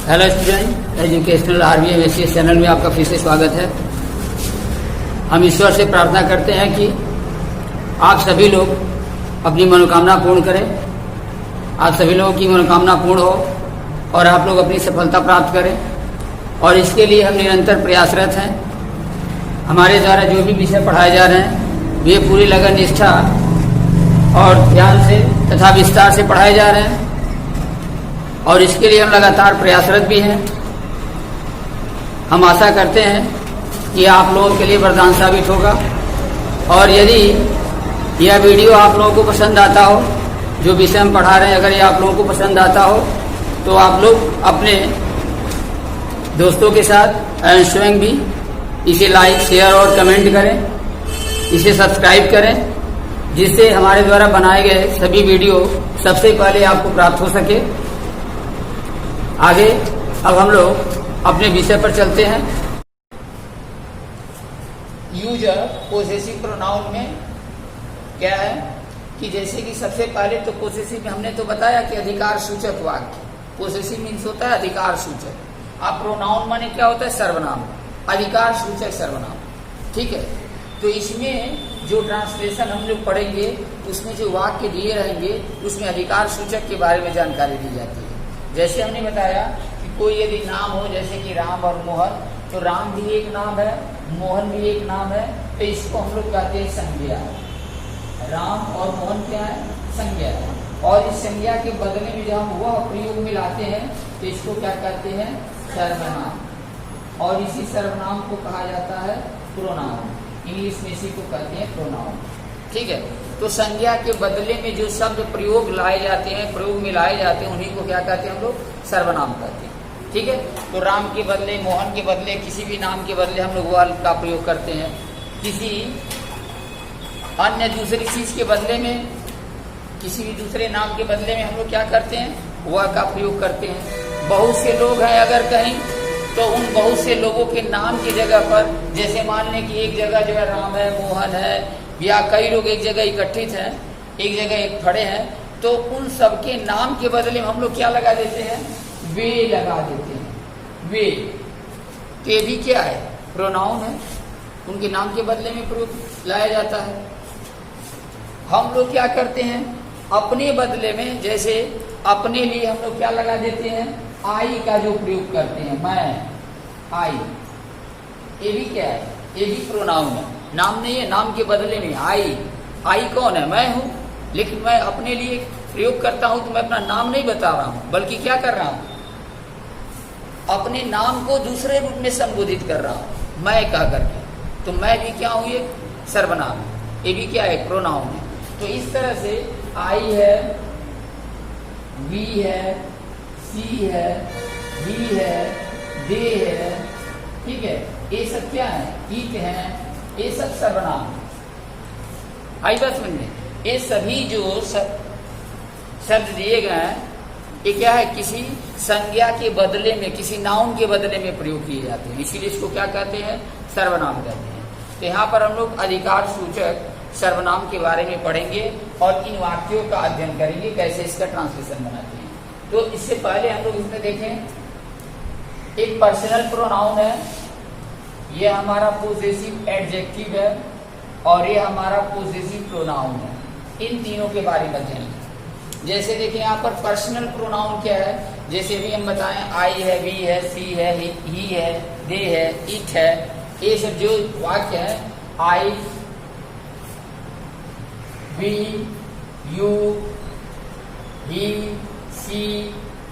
Hello student, educational RVMSCS channel में आपका फिर से स्वागत है। हम ईश्वर से प्रार्थना करते हैं कि आप सभी लोग अपनी मनोकामना पूर्ण करें, आप सभी लोगों की मनोकामना पूर्ण हो और आप लोग अपनी सफलता प्राप्त करें। और इसके लिए हम निरंतर प्रयासरत हैं। हमारे द्वारा जो भी विषय पढ़ाए जा रहे हैं वे पूरी लगन, निष्ठा और ध्यान से तथा विस्तार से पढ़ाए जा रहे हैं और इसके लिए हम लगातार प्रयासरत भी हैं। हम आशा करते हैं कि आप लोगों के लिए वरदान साबित होगा। और यदि यह वीडियो आप लोगों को पसंद आता हो, जो विषय हम पढ़ा रहे हैं, अगर ये आप लोगों को पसंद आता हो तो आप लोग अपने दोस्तों के साथ एवं स्वयं भी इसे लाइक, शेयर और कमेंट करें, इसे सब्सक्राइब करें, जिससे हमारे द्वारा बनाए गए सभी वीडियो सबसे पहले आपको प्राप्त हो सके। आगे अब हम लोग अपने विषय पर चलते हैं। यूजर पोसेसिव प्रोनाउन में क्या है कि जैसे कि सबसे पहले तो पोसेसिव में हमने तो बताया कि अधिकार सूचक वाक्य। पोसेसिव मीन्स होता है अधिकार सूचक। अब प्रोनाउन माने क्या होता है? सर्वनाम, अधिकार सूचक सर्वनाम। ठीक है, तो इसमें जो ट्रांसलेशन हम लोग पढ़ेंगे उसमें जो वाक्य दिए रहेंगे उसमें अधिकार सूचक के बारे में जानकारी दी जाती है। जैसे हमने बताया कि कोई यदि नाम हो, जैसे कि राम और मोहन, तो राम भी एक नाम है, मोहन भी एक नाम है, तो इसको हम लोग कहते हैं संज्ञा। राम और मोहन क्या है? संज्ञा। और इस संज्ञा के बदले में जब हम वह प्रयोग में लाते हैं तो इसको क्या कहते हैं? सर्वनाम। और इसी सर्वनाम को कहा जाता है प्रोनाउन। इंग्लिश में इसी को कहते हैं प्रोनाउन। ठीक है, तो संज्ञा के बदले में जो शब्द प्रयोग लाए जाते हैं, प्रयोग में लाए जाते हैं, उन्हीं को क्या कहते हैं? हम लोग सर्वनाम कहते हैं। ठीक है, तो राम के बदले, मोहन के बदले, किसी भी नाम के बदले हम लोग वह का प्रयोग करते हैं। किसी अन्य दूसरी चीज के बदले में, किसी भी दूसरे नाम के बदले में हम लोग क्या करते हैं? वह का प्रयोग करते हैं। बहुत से लोग हैं अगर कहीं, तो उन बहुत से लोगों के नाम की जगह पर, जैसे मान लें कि एक जगह जो है राम है, मोहन है, या कई लोग एक जगह इकट्ठित हैं, एक जगह खड़े हैं, तो उन सबके नाम के बदले में हम लोग क्या लगा देते हैं? वे लगा देते हैं। वे के भी क्या है? प्रोनाउन है, उनके नाम के बदले में प्रयोग लाया जाता है। हम लोग क्या करते हैं? अपने बदले में, जैसे अपने लिए हम लोग क्या लगा देते हैं? आई का जो प्रयोग करते हैं, मैं, आई। ये भी क्या है? ये भी प्रोनाउन है, नाम नहीं है। नाम के बदले में आई। आई कौन है? मैं हूं। लेकिन मैं अपने लिए प्रयोग करता हूं तो मैं अपना नाम नहीं बता रहा हूं, बल्कि क्या कर रहा हूं? अपने नाम को दूसरे रूप में संबोधित कर रहा हूं, मैं कह करके। तो मैं भी क्या हूं? ये सर्वनाम है, ये भी क्या है? प्रोनाउन है। तो इस तरह से आई है, वी है, सी है, वी है, दे है। ठीक है, ये सब क्या है? ईट है, ये सब सर्वनाम। आई बात समझे? ये सभी जो शब्द दिए गए हैं ये क्या है? किसी संज्ञा के बदले में, किसी नाउन के बदले में प्रयोग किए जाते हैं, इसीलिए इसको क्या कहते हैं? सर्वनाम कहते हैं। तो यहाँ पर हम लोग अधिकार सूचक सर्वनाम के बारे में पढ़ेंगे और इन वाक्यों का अध्ययन करेंगे, कैसे इसका ट्रांसलेशन बनाते हैं। तो इससे पहले हम लोग इसमें देखें, एक पर्सनल प्रोनाउन है, ये हमारा पोजेसिव एडजेक्टिव है और ये हमारा पोजेसिव प्रोनाउन है। इन तीनों के बारे में जानेंगे। जैसे देखिए यहाँ पर पर्सनल प्रोनाउन क्या है, जैसे भी हम बताएं, आई है, वी है, सी है, ही है, दे है, इट है, ये सब जो वाक्य है, I, we, you, he, she,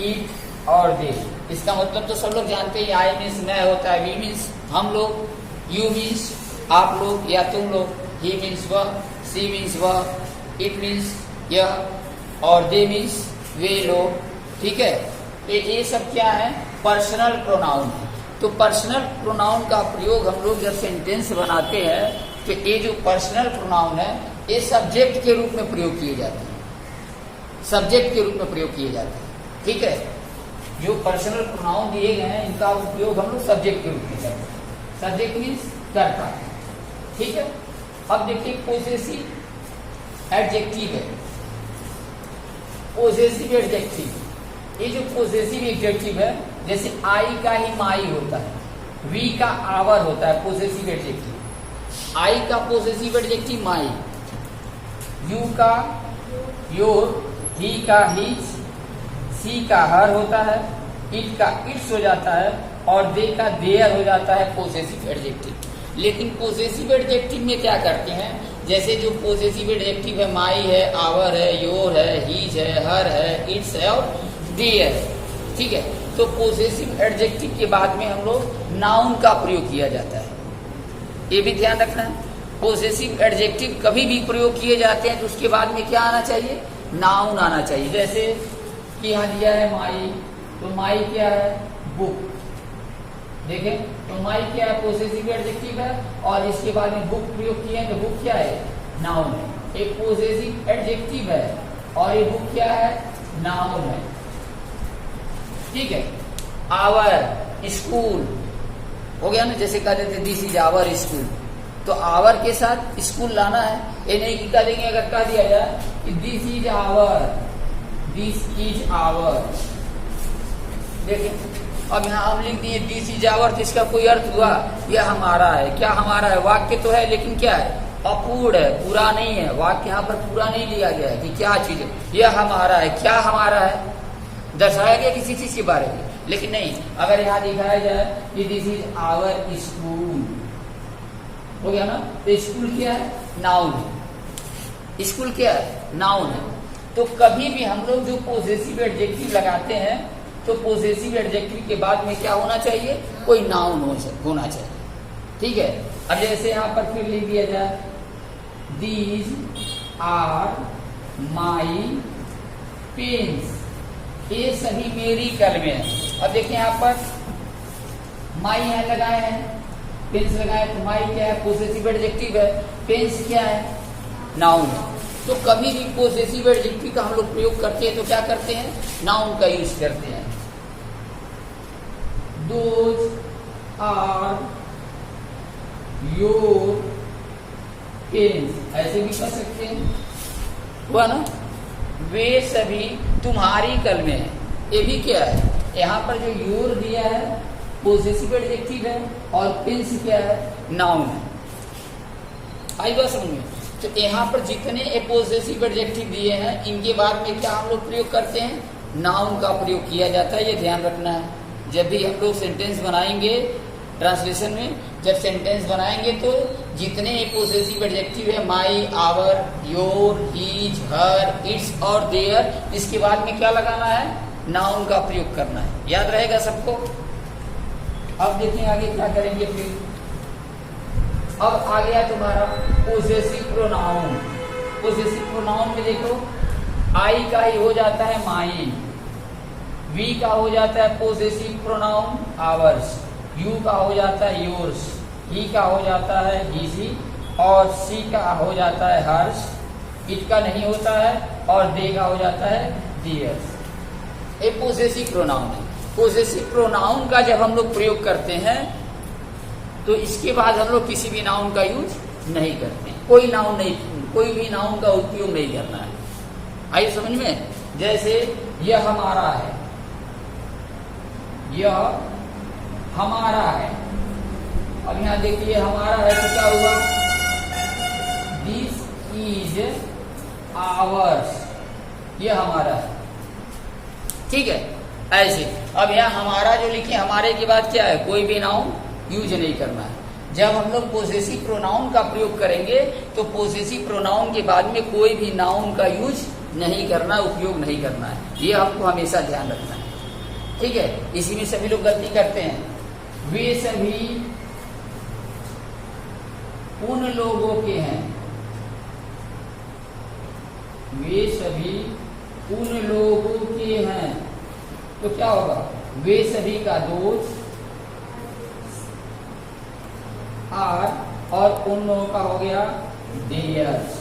it और दे। इसका मतलब तो सब लोग जानते हैं। आई मीन्स मैं होता है, वी मीन्स हम लोग, यू मीन्स आप लोग या तुम लोग, ही मीन्स वह, सी मीन्स वह, इट मीन्स यह और दे मीन्स वे लोग। ठीक है, तो ये सब क्या है? पर्सनल प्रोनाउन है। तो पर्सनल प्रोनाउन का प्रयोग हम लोग जब सेंटेंस बनाते हैं तो ये जो पर्सनल प्रोनाउन है ये सब्जेक्ट के रूप में प्रयोग किए जाते हैं, सब्जेक्ट के रूप में प्रयोग किए जाते हैं। ठीक है, जो पर्सनल प्रोनाउन दिए गए हैं इनका उपयोग हम लोग सब्जेक्ट के रूप में करते हैं। सब्जेक्ट मीन्स करता है। ठीक है, अब देखिए पोजेसिव एडजेक्टिव है। पोजेसिव एडजेक्टिव, ये जो पोजेसिव एडजेक्टिव है जैसे आई का ही माई होता है, वी का आवर होता है पोसेसिव एडजेक्टिव, आई का पोसेसिव एडजेक्टिव माई, यू का योर, ही का हिज, सी का हर होता है, इट का इट्स हो जाता है और दे का देयर हो जाता है पोसेसिव एडजेक्टिव। लेकिन पोसेसिव एडजेक्टिव में क्या करते हैं, जैसे जो पोसेसिव एडजेक्टिव है माई है, आवर है, योर है, हीज है, हर है, इट्स है और देयर है, ठीक है। तो पोसेसिव एडजेक्टिव के बाद में हम लोग नाउन का प्रयोग किया जाता है, ये भी ध्यान रखना है। पोसेसिव एडजेक्टिव कभी भी प्रयोग किए जाते हैं तो उसके बाद में क्या आना चाहिए, नाउन आना चाहिए। जैसे कि यहाँ दिया है माई, तो माई क्या है, बुक, देखें तो माई क्या है, पोसेसिव एडजेक्टिव है और इसके बाद में बुक प्रयोग किए हैं तो बुक क्या है, नाउन है। एक पोसेसिव एडजेक्टिव है और ये बुक क्या है, नाउन है, ठीक है। आवर स्कूल हो गया ना, जैसे कह देते दिस इज आवर स्कूल, तो आवर के साथ स्कूल लाना है, ये नहीं कि कह देंगे, अगर कह दिया जाए कि this is our, this is our, देखिए अब यहाँ हम लिख दिए दिस इज आवर, तो इसका कोई अर्थ हुआ, यह हमारा है। क्या हमारा है, वाक्य तो है लेकिन क्या है, अपूर्ण है, पूरा नहीं है। वाक्य यहाँ पर पूरा नहीं लिया गया है कि क्या चीज है, यह हमारा है, क्या हमारा है, दर्शाया गया किसी चीज के बारे में, लेकिन नहीं। अगर यहाँ दिखाया जाए कि दिस इज आवर स्कूल, हो गया ना, तो स्कूल क्या है, नाउन है, स्कूल क्या है, नाउन है। तो कभी भी हम लोग जो पोसेसिव एडजेक्टिव लगाते हैं तो पोसेसिव एडजेक्टिव के बाद में क्या होना चाहिए, कोई नाउन होना चाहिए, ठीक है। अब जैसे यहाँ पर फिर लिख दिया जाए दीज आर माई पेन्स, ये सभी मेरी कलमें हैं। अब देखिए यहाँ पर माई यहाँ लगाए हैं, पेन्स लगाए, तो माई क्या है, पोसेसिव एडजेक्टिव है, पेन्स क्या है, नाउन है। तो कभी भी पोसेसिव एडजेक्टिव का हम लोग प्रयोग करते हैं तो क्या करते हैं, नाउन का यूज करते हैं। Those are your pens, ऐसे भी कर सकते हैं, हुआ ना, वे सभी तुम्हारी कलमें हैं, ये भी क्या है, यहाँ पर जो योर दिया है पोसेसिव एडजेक्टिव है और पेन्स क्या है, नाउन है। आई बात समझ में। तो यहाँ पर जितने पोसेसिव एडजेक्टिव दिए हैं इनके बाद में क्या हम लोग प्रयोग करते हैं, नाउन का प्रयोग किया जाता है, ये ध्यान रखना है। जब भी हम लोग सेंटेंस बनाएंगे ट्रांसलेशन में, जब सेंटेंस बनाएंगे तो जितने पोसेसिव एडजेक्टिव है my, our, your, his, her, its और देयर, इसके बाद में क्या लगाना है, नाउन का प्रयोग करना है। याद रहेगा सबको। अब देखिए आगे क्या करेंगे फिर। अब आ गया तुम्हारा पोसेसिव प्रोनाउन। पोसेसिव प्रोनाउन में देखो आई का ही हो जाता है माई, वी का हो जाता है पोसेसिव प्रोनाउन आवर्स, यू का हो जाता है योर्स, ही का हो जाता है हिजी और सी का हो जाता है हर्ष, इट का नहीं होता है और दे का हो जाता है दियर्स। ये पोसेसिव प्रोनाउन है। पोसेसिव प्रोनाउन का जब हम लोग प्रयोग करते हैं तो इसके बाद हम लोग किसी भी नाउन का यूज नहीं करते, कोई भी नाउन का उपयोग नहीं करना है। आइए समझ में। जैसे यह हमारा है, यह हमारा है। अब यहाँ देखिए हमारा है तो क्या हुआ, दिस इज आवर्स, यह हमारा है, ठीक है। ऐसे अब यहाँ हमारा जो लिखे, हमारे के बाद क्या है, कोई भी नाउन यूज नहीं करना है। जब हम लोग पोसेसिव प्रोनाउन का प्रयोग करेंगे तो पोसेसिव प्रोनाउन के बाद में कोई भी नाउन का यूज नहीं करना, उपयोग नहीं करना है। ये आपको हमेशा ध्यान रखना है, ठीक है। इसी में सभी लोग गलती करते हैं। वे सभी उन लोगों के हैं, वे सभी उन लोगों के हैं, तो क्या होगा, वे सभी का दोस्त आर और उन लोगों का हो गया देयर्स,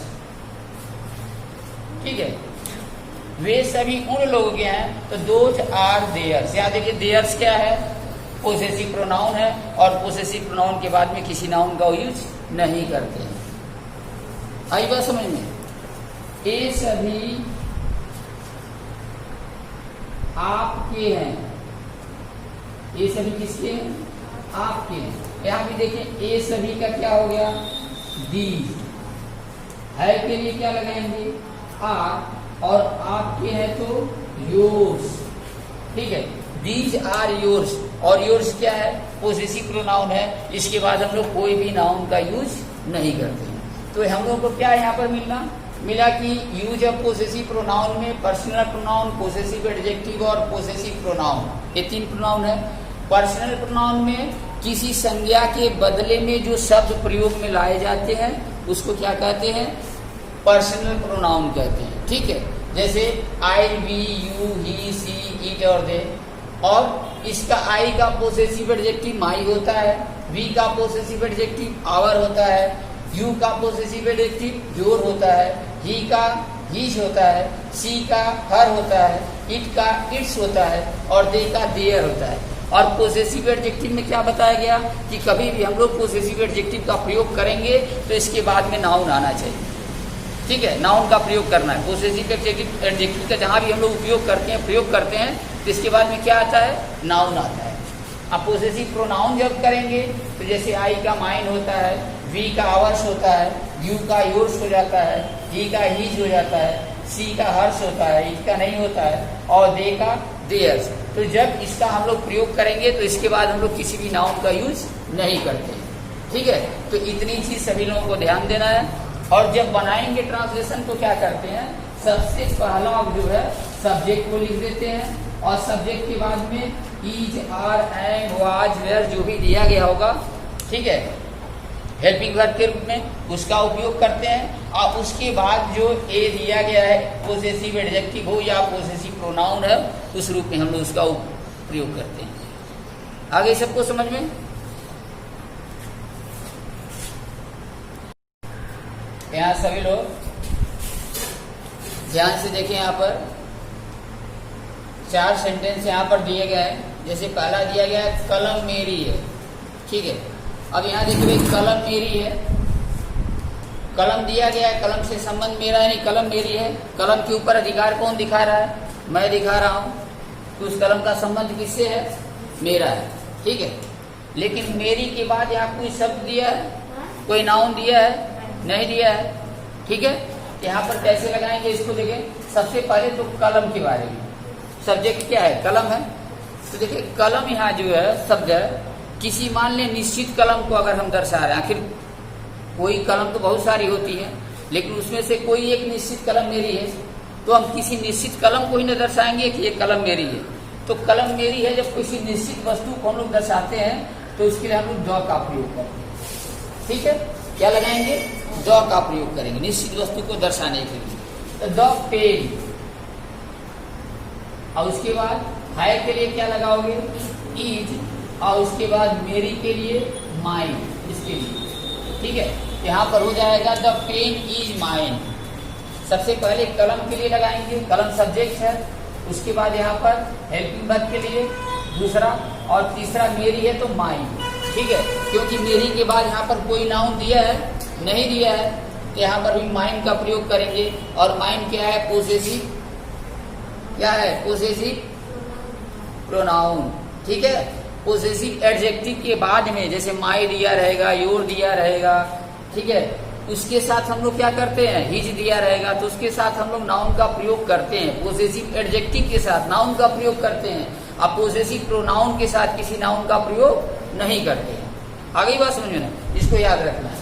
ठीक है। वे सभी उन लोगों के हैं तो दोज आर देयर्स। यहाँ देखिए देयर्स क्या है, पोसेसिव प्रोनाउन है और पोसेसिव प्रोनाउन के बाद में किसी नाउन का यूज नहीं करते हैं। आई बात समझ में। ये सभी आपके हैं, ये सभी किसके हैं? आपके हैं। यहाँ भी देखें ये सभी का क्या हो गया? दीज। है के लिए क्या लगाएंगे? आर, और आपके हैं तो योर्स। ठीक है, दीज आर योर्स, और योर्स क्या है? पोजेसिव प्रोनाउन है। इसके बाद हम लोग कोई भी नाउन का यूज नहीं करते हैं। तो हम लोग को क्या यहाँ पर मिला कि यूज ऑफ पोजेसिव प्रोनाउन में पर्सनल प्रोनाउन, पोजेसिव एडजेक्टिव और पोजेसिव प्रोनाउन, ये 3 प्रोनाउन है। पर्सनल प्रोनाउन में किसी संज्ञा के बदले में जो शब्द प्रयोग में लाए जाते हैं उसको क्या कहते हैं? पर्सनल प्रोनाउन कहते हैं। ठीक है, जैसे I, we, you, he, she, it और दे। और इसका आई का पोजेसिव एडजेक्टिव माई होता है, वी का पोजेसिव एडजेक्टिव आवर होता है, यू का पोजेसिव एडजेक्टिव योर होता है, ही का हीज होता है, सी का हर होता है, इट का इट्स होता है, और दे का देयर होता है। और पोजेसिव एडजेक्टिव में क्या बताया गया कि कभी भी हम लोग पोजेसिव एडजेक्टिव का प्रयोग करेंगे तो इसके बाद में नाउन आना चाहिए। ठीक है, नाउन का प्रयोग करना है। पोजेसिव एडजेक्टिव का जहां भी हम लोग उपयोग करते हैं, प्रयोग करते हैं, तो इसके बाद में क्या आता है? नाउन आता है। अब पोजेसिव प्रोनाउन जब करेंगे तो जैसे आई का माइन होता है, वी का आवर्स होता है, यू का योर्स हो जाता है, ही का हीज हो जाता है, सी का हर्ष होता है, इट का नहीं होता है, और दे का देयर्स। तो जब इसका हम लोग प्रयोग करेंगे तो इसके बाद हम लोग किसी भी नाउन का यूज नहीं करते। ठीक है, तो इतनी चीज सभी लोगों को ध्यान देना है। और जब बनाएंगे ट्रांसलेशन तो क्या करते हैं? सबसे पहला जो है सब्जेक्ट को लिख देते हैं, और सब्जेक्ट के बाद में is, are, am, was, were जो भी दिया गया होगा, ठीक है, हेल्पिंग वर्ब के रूप में उसका उपयोग करते हैं। और उसके बाद जो ए दिया गया है पोजेसिव एडजेक्टिव हो या पोजेसिव प्रोनाउन है, उस रूप में हम लोग उसका प्रयोग करते हैं। आगे सबको समझ में? यहाँ सभी लोग ध्यान से देखें। यहाँ पर 4 सेंटेंस यहाँ पर दिए गए हैं। जैसे पहला दिया गया है कलम मेरी है। ठीक है, अब यहाँ देखिए कलम मेरी है, कलम दिया गया है, कलम से संबंध मेरा है, नहीं कलम मेरी है। कलम के ऊपर अधिकार कौन दिखा रहा है? मैं दिखा रहा हूँ। तो उस कलम का संबंध किससे है? मेरा है। ठीक है, लेकिन मेरी के बाद यहाँ कोई शब्द दिया है, कोई नाउन दिया है? नहीं दिया है। ठीक है, यहाँ पर कैसे लगाएंगे इसको देखें। सबसे पहले तो कलम के बारे में, सब्जेक्ट क्या है? कलम है। तो देखिए कलम यहाँ जो है शब्द है, किसी मान ले निश्चित कलम को अगर हम दर्शा रहे हैं, आखिर कोई कलम तो बहुत सारी होती है, लेकिन उसमें से कोई एक निश्चित कलम मेरी है, तो हम किसी निश्चित कलम को ही न दर्शाएंगे कि ये कलम मेरी है। तो कलम मेरी है, जब किसी निश्चित वस्तु को हम लोग दर्शाते हैं तो उसके लिए हम लोग द का प्रयोग करते हैं। ठीक है, क्या लगाएंगे? द का प्रयोग करेंगे निश्चित वस्तु को दर्शाने के लिए। तो द पेन, और उसके बाद है के लिए क्या लगाओगे? इज, और उसके बाद मेरी के लिए माइन, इसके लिए। ठीक है, यहाँ पर हो जाएगा द पेन इज माइन। सबसे पहले कलम के लिए लगाएंगे, कलम सब्जेक्ट है। उसके बाद यहाँ पर हेल्पिंग वर्ब के लिए दूसरा, और तीसरा मेरी है तो माइन। ठीक है, क्योंकि मेरी के बाद यहाँ पर कोई नाउन दिया है? नहीं दिया है, तो यहाँ पर भी माइन का प्रयोग करेंगे। और माइन क्या है? पोजेसिव, क्या है? Possessive pronoun. ठीक है, पोजेसिव एडजेक्टिव के बाद में जैसे माई दिया रहेगा, योर दिया रहेगा, ठीक है, उसके साथ हम लोग क्या करते हैं? हिज दिया रहेगा, तो उसके साथ हम लोग नाउन का प्रयोग करते हैं। पोजेसिव एडजेक्टिव के साथ नाउन का प्रयोग करते हैं। अब पोजेसिव प्रोनाउन के साथ किसी नाउन का प्रयोग नहीं करते हैं। आगे बात समझ में, इसको याद रखना है।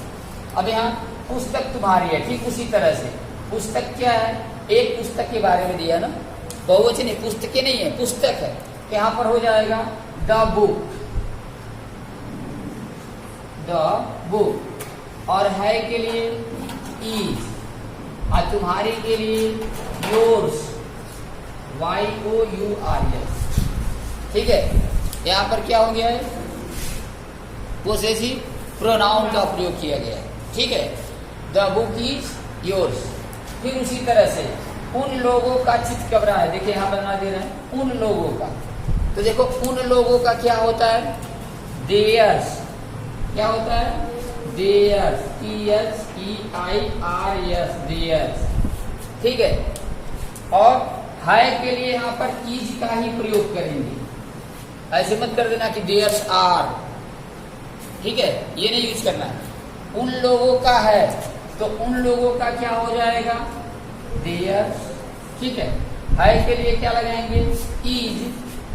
अब यहाँ पुस्तक तुम्हारी है, ठीक उसी तरह से पुस्तक क्या है? एक पुस्तक के बारे में दिया ना, बहुवचन नहीं, पुस्तकें नहीं है, पुस्तक है। यहाँ पर हो जाएगा द बुक, द बुक। और है के लिए इज, और तुम्हारी के लिए योर्स, YOURS। ठीक है, यहाँ पर क्या हो गया है? पोसेसिव प्रोनाउन का प्रयोग किया गया है। ठीक है, द बुक इज योर्स। फिर उसी तरह से उन लोगों का चित्त कब रहा है? देखिए यहाँ बना दे रहे हैं उन लोगों का। तो देखो उन लोगों का क्या होता है? देयर्स। क्या होता है? Theirs, THEIRS, theirs. ठीक है, और है के लिए यहाँ पर इज का ही प्रयोग करेंगे। ऐसे मत कर देना कि देयर्स आर, ठीक है, ये नहीं यूज करना है। उन लोगों का है तो उन लोगों का क्या हो जाएगा, देयर्स, ठीक है के लिए क्या लगाएंगे, इज,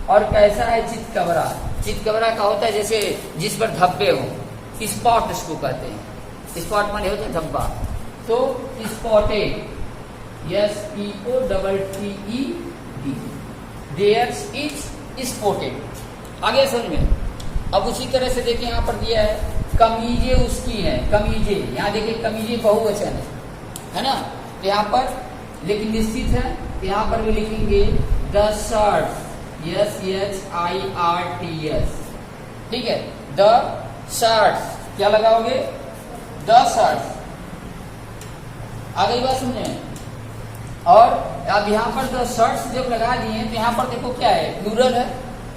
और कैसा है, चितकबरा। चितकबरा का होता है जैसे जिस पर धब्बे हो, स्पॉट इसको कहते हैं, स्पॉट माने होता है धब्बा, तो spotted, SPOTTED, theirs is spotted. आगे समझ में। अब उसी तरह से देखिए यहाँ पर दिया है कमीजे उसकी है, कमीजे, यहाँ देखिए कमीजे बहुवचन है ना, तो यहाँ पर लेकिन निश्चित है, तो यहाँ पर भी लिखेंगे द शर्ट्स, SHIRTS, ठीक है, द शर्ट्स, क्या लगाओगे, द शर्ट्स। आ गई बात समझे। और अब यहाँ पर द शर्ट्स जब लगा दिए तो यहाँ पर देखो क्या है, प्लूरल है,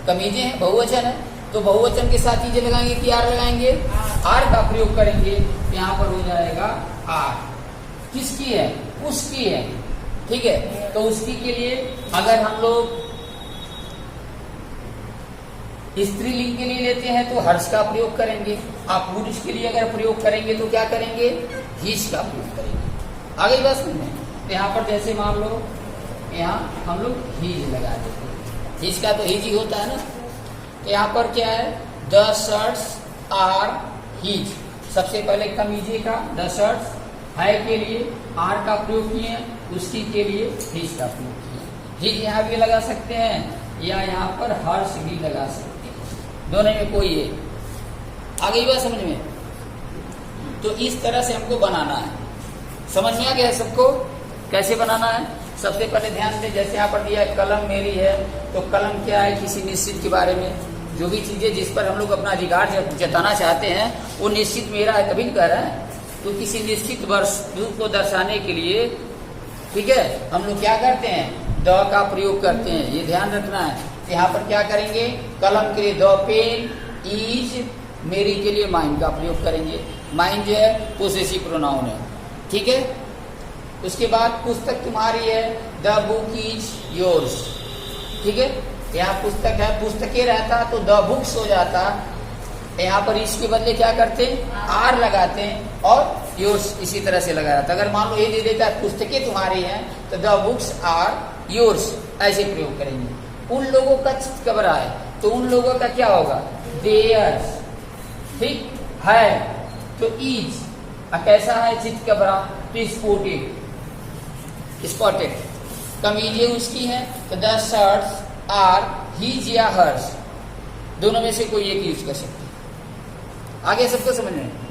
कमीजे हैं, बहुवचन है, तो बहुवचन के साथ चीजें लगाएंगे कि आर लगाएंगे, आर का प्रयोग करेंगे, तो यहाँ पर हो जाएगा आर। किसकी है, उसकी है, ठीक है, तो उसकी के लिए अगर हम लोग स्त्रीलिंग के लिए लेते हैं तो हर्ष का प्रयोग करेंगे, आप पुरुष के लिए अगर प्रयोग करेंगे तो क्या करेंगे, हिज का प्रयोग करेंगे। आगे बात सुनने, तो यहाँ पर जैसे मान लो यहाँ हम लोग हिज लगा देते हैं, हिज का तो हिज ही होता है ना, तो यहाँ पर क्या है, द शर्ट्स आर हिज। सबसे पहले कमीजे का द शर्ट्स है के लिए आर का प्रयोग किए, उसकी के लिए हिज का प्रयोग किए। हिज यहाँ भी लगा सकते हैं या यहाँ पर हर्ष भी लगा सकते हैं, दोनों में कोई है। आगे बात समझ में। तो इस तरह से हमको बनाना है, समझ में आ गया सबको कैसे बनाना है। सबसे पहले ध्यान दें, जैसे यहाँ पर दिया है कलम मेरी है, तो कलम क्या है, किसी निश्चित के बारे में, जो भी चीजें जिस पर हम लोग अपना अधिकार जताना चाहते हैं वो निश्चित मेरा है, कभी नहीं कह रहा है, तो किसी निश्चित वस्तु को दर्शाने के लिए, ठीक है, हम लोग क्या करते हैं, द का प्रयोग करते हैं, ये ध्यान रखना है। तो यहाँ पर क्या करेंगे, कलम के लिए द पेन, इज, मेरी के लिए माइन का प्रयोग करेंगे। माइन जो है पोसेसिव प्रोनाउन है, ठीक है। उसके बाद पुस्तक तुम्हारी है, द बुक इज योर्स, ठीक है, यहाँ पुस्तक है, पुस्तकें रहता तो द बुक्स हो जाता, यहाँ पर इसके बदले क्या करते हैं, आर लगाते हैं और योर्स इसी तरह से लगा रहता। अगर मान लो ये दे देता है पुस्तकें तुम्हारी हैं तो द बुक्स आर योर्स, ऐसे प्रयोग करेंगे। उन लोगों का चितकबरा है तो उन लोगों का क्या होगा, देयर्स, ठीक है, तो इज, कैसा है चितकबरा, तो स्पॉटेड, स्पॉटेड। कमीजें उसकी हैं तो द शर्ट्स आर हिज या हर्स, दोनों में से कोई एक यूज कर सकते हैं। आगे सबको समझ में।